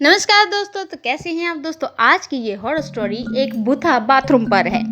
नमस्कार दोस्तों। तो कैसे हैं आप दोस्तों। आज की ये हॉरर स्टोरी एक भूथा बाथरूम पर है।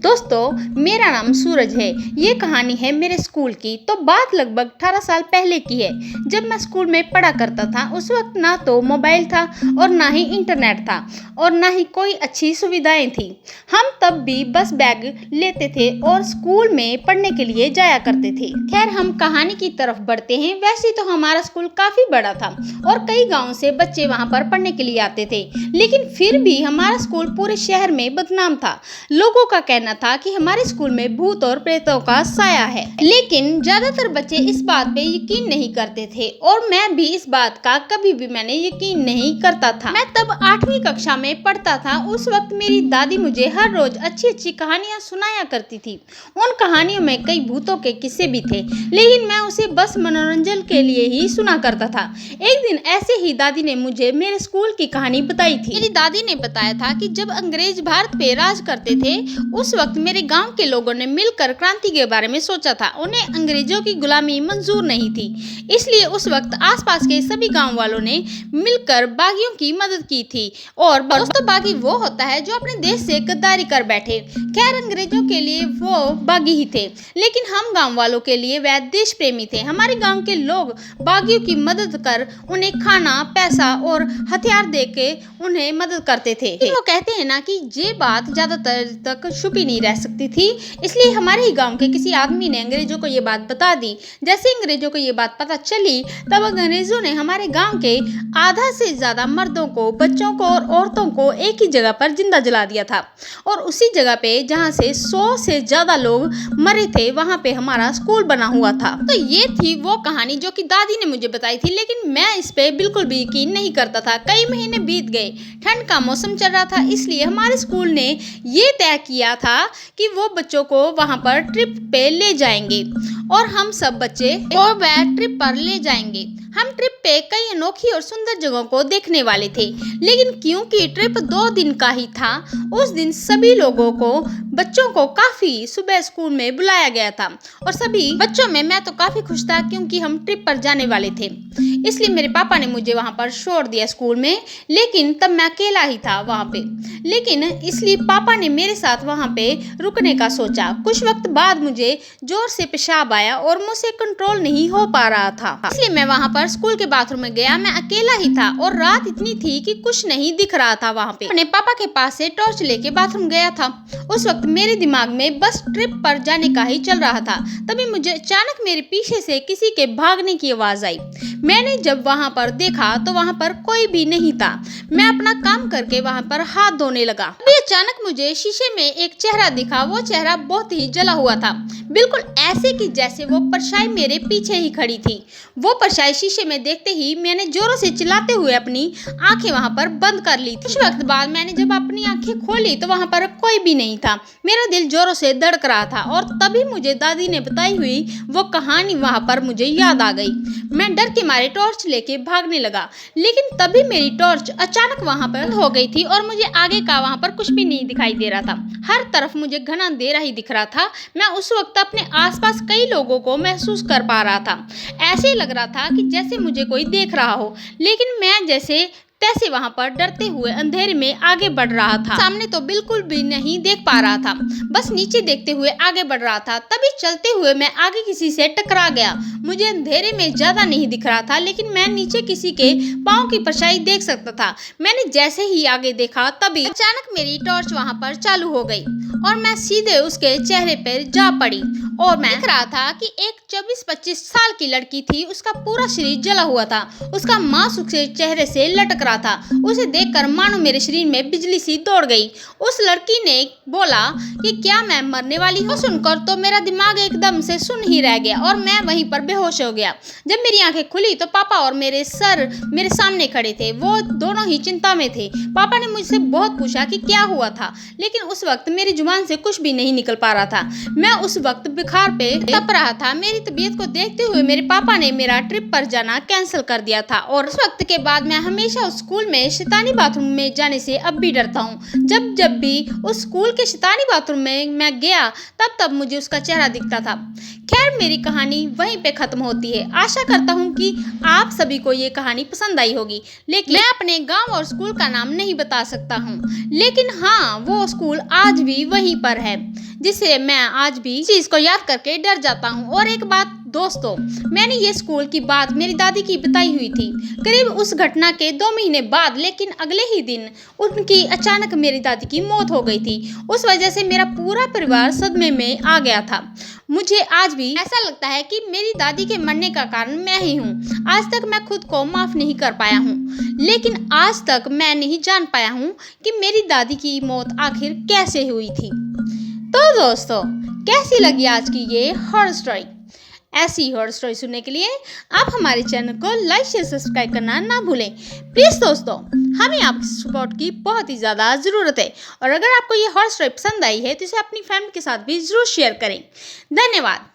दोस्तों मेरा नाम सूरज है। ये कहानी है मेरे स्कूल की। तो बात लगभग 18 साल पहले की है, जब मैं स्कूल में पढ़ा करता था। उस वक्त ना तो मोबाइल था और ना ही इंटरनेट था और ना ही कोई अच्छी सुविधाएं थी। हम तब भी बस बैग लेते थे और स्कूल में पढ़ने के लिए जाया करते थे। खैर हम कहानी की तरफ बढ़ते हैं। वैसे तो हमारा स्कूल काफी बड़ा था और कई गाँव से बच्चे वहाँ पर पढ़ने के लिए आते थे, लेकिन फिर भी हमारा स्कूल पूरे शहर में बदनाम था। लोगों का कहना था कि हमारे स्कूल में भूत और प्रेतों का साया है, लेकिन ज्यादातर बच्चे इस बात पे यकीन नहीं करते थे और मैं भी इस बात का कभी भी मैंने यकीन नहीं करता था। मैं तब 8वीं कक्षा में पढ़ता था। उस वक्त मेरी दादी मुझे हर रोज अच्छी अच्छी कहानियां सुनाया करती थी। उन कहानियों में कई भूतों के किस्से भी थे, लेकिन मैं उसे बस मनोरंजन के लिए ही सुना करता था। एक दिन ऐसे ही दादी ने मुझे मेरे स्कूल की कहानी बताई थी। मेरी दादी ने बताया था कि जब अंग्रेज भारत पे राज करते थे, उस वक्त मेरे गांव के लोगों ने मिलकर क्रांति के बारे में सोचा था। उन्हें अंग्रेजों की गुलामी मंजूर नहीं थी, इसलिए उस वक्त आसपास के सभी गांव वालों ने मिलकर बागियों की मदद की थी। और दोस्तों बागी वो होता है जो अपने देश से गद्दारी कर बैठे। खैर अंग्रेजों के लिए वो बागी ही थे, लेकिन हम गांव वालों के लिए वह देश प्रेमी थे। हमारे गांव के लोग बागियों की मदद कर उन्हें खाना, पैसा और हथियार देके उन्हें मदद करते थे। वो कहते हैं ना कि ये बात ज्यादातर तक छुपी नहीं रह सकती थी, इसलिए हमारे ही गांव के किसी आदमी ने अंग्रेजों को ये बात बता दी। जैसे अंग्रेजों को ये बात पता चली, तब अंग्रेजों ने हमारे गांव के आधा से ज्यादा मर्दों को, बच्चों को और औरतों को एक ही जगह पर जिंदा जला दिया था। और उसी जगह पे जहाँ से 100 से ज्यादा लोग मरे थे, वहाँ पे हमारा स्कूल बना हुआ था। तो ये थी वो कहानी जो कि दादी ने मुझे बताई थी, लेकिन मैं इस पे बिल्कुल भी यकीन नहीं करता था। कई महीने बीत गए, ठंड का मौसम चल रहा था, इसलिए हमारे स्कूल ने ये तय किया था कि वो बच्चों को वहाँ पर ट्रिप पे ले जाएंगे और हम सब बच्चे और वह ट्रिप पर ले जाएंगे। हम ट्रिप पे कई अनोखी और सुंदर जगहों को देखने वाले थे, लेकिन क्योंकि ट्रिप 2 दिन का ही था, उस दिन सभी लोगों को, बच्चों को काफी सुबह स्कूल में बुलाया गया था। और सभी बच्चों में मैं तो काफी खुश था, क्योंकि हम ट्रिप पर जाने वाले थे। इसलिए मेरे पापा ने मुझे वहाँ पर छोड़ दिया स्कूल में, लेकिन तब मैं अकेला ही था वहाँ पे। लेकिन इसलिए पापा ने मेरे साथ वहाँ पे रुकने का सोचा। कुछ वक्त बाद मुझे जोर से पेशाब आया और मुझसे कंट्रोल नहीं हो पा रहा था, इसलिए मैं वहाँ पर स्कूल के बाथरूम में गया। मैं अकेला ही था और रात इतनी थी कि कुछ नहीं दिख रहा था वहाँ पे। अपने पापा के पास से टॉर्च लेके बाथरूम गया था। उस वक्त मेरे दिमाग में बस ट्रिप पर जाने का ही चल रहा था। तभी मुझे अचानक मेरे पीछे से किसी के भागने की आवाज आई। मैंने जब वहाँ पर देखा तो वहाँ पर कोई भी नहीं था। मैं अपना काम करके वहाँ पर हाथ धोने लगा। अभी अचानक मुझे शीशे में एक चेहरा दिखा। वो चेहरा बहुत ही जला हुआ था, बिल्कुल ऐसे कि जैसे वो परछाई मेरे पीछे ही खड़ी थी। वो परछाई शीशे में देखते ही मैंने जोरों से चिल्लाते हुए अपनी आंखें वहाँ पर बंद कर ली थी। कुछ वक्त बाद मैंने जब अपनी आंखें खोली तो वहाँ पर कोई भी नहीं था। मेरा दिल जोरों से धड़क रहा था और तभी मुझे दादी ने बताई हुई वो कहानी वहाँ पर मुझे याद आ गई। मैं डर के मारे टॉर्च लेके भागने लगा, लेकिन तभी मेरी टॉर्च अचानक वहाँ पर हो गई थी और मुझे आगे का वहाँ पर कुछ भी नहीं दिखाई दे रहा था। हर तरफ मुझे घना अंधेरा ही दिख रहा था। मैं उस वक्त अपने आसपास कई लोगों को महसूस कर पा रहा था। ऐसे लग रहा था कि जैसे मुझे कोई देख रहा हो, लेकिन मैं जैसे तैसे वहाँ पर डरते हुए अंधेरे में आगे बढ़ रहा था। सामने तो बिल्कुल भी नहीं देख पा रहा था, बस नीचे देखते हुए आगे बढ़ रहा था। तभी चलते हुए मैं आगे किसी से टकरा गया। मुझे अंधेरे में ज्यादा नहीं दिख रहा था, लेकिन मैं नीचे किसी के पाँव की परछाई देख सकता था। मैंने जैसे ही आगे देखा, तभी अचानक मेरी टॉर्च वहाँ पर चालू हो गई और मैं सीधे उसके चेहरे पर जा पड़ी। और मैं देख रहा था कि एक 24-25 साल की लड़की थी। उसका पूरा शरीर जला हुआ था, उसका मांस उसके चेहरे से लटक रहा था। उसे देखकर मानो मेरे शरीर में बिजली सी दौड़ गई। उस लड़की ने बोला कि क्या मैं मरने वाली हूँ? सुनकर तो मेरा दिमाग एकदम से सुन ही रह गया और मैं वहीं पर बेहोश हो गया। जब मेरी आंखें खुली तो पापा और मेरे सर मेरे सामने खड़े थे। वो दोनों ही चिंता में थे। पापा ने मुझसे बहुत पूछा कि क्या हुआ था, लेकिन उस वक्त मेरी जुबान से कुछ भी नहीं निकल पा रहा था। मैं उस वक्त बुखार पे तप रहा था। मेरी तबीयत को देखते हुए मेरे पापा ने मेरा ट्रिप पर जाना कैंसिल कर दिया था और उस वक्त के बाद मैं हमेशा उस स्कूल में शैतानी बाथरूम में जाने से अब भी डरता हूँ। जब जब भी उस स्कूल के शैतानी बाथरूम में मैं गया तब मुझे उसका चेहरा दिखता था। खैर, मेरी कहानी वहीं पे खत्म होती है। आशा करता हूँ कि आप सभी को ये कहानी पसंद आई होगी, लेकिन मैं अपने गांव और स्कूल का नाम नहीं बता सकता हूँ, लेकिन हाँ, वो स्कूल आज भी वहीं पर है, जिसे मैं आज भी चीज को याद करके डर जाता हूँ। और एक बात दोस्तों, मैंने ये स्कूल की बात मेरी दादी की बताई हुई थी करीब उस घटना के 2 महीने बाद, लेकिन अगले ही दिन उनकी अचानक मेरी दादी की मौत हो गई थी। उस वजह से मेरा पूरा परिवार सदमे में आ गया था। मुझे आज भी ऐसा लगता है कि मेरी दादी के मरने का कारण मैं ही हूँ। आज तक मैं खुद को माफ नहीं कर पाया हूँ, लेकिन आज तक मैं नहीं जान पाया हूँ कि मेरी दादी की मौत आखिर कैसे हुई थी। तो दोस्तों, कैसी लगी आज की ये हॉरर स्टोरी? ऐसी हॉरर स्टोरी सुनने के लिए आप हमारे चैनल को लाइक शेयर सब्सक्राइब करना ना भूलें। प्लीज़ दोस्तों, हमें आपकी सपोर्ट की बहुत ही ज़्यादा ज़रूरत है, और अगर आपको ये हॉरर स्टोरी पसंद आई है तो इसे अपनी फैमिली के साथ भी ज़रूर शेयर करें। धन्यवाद।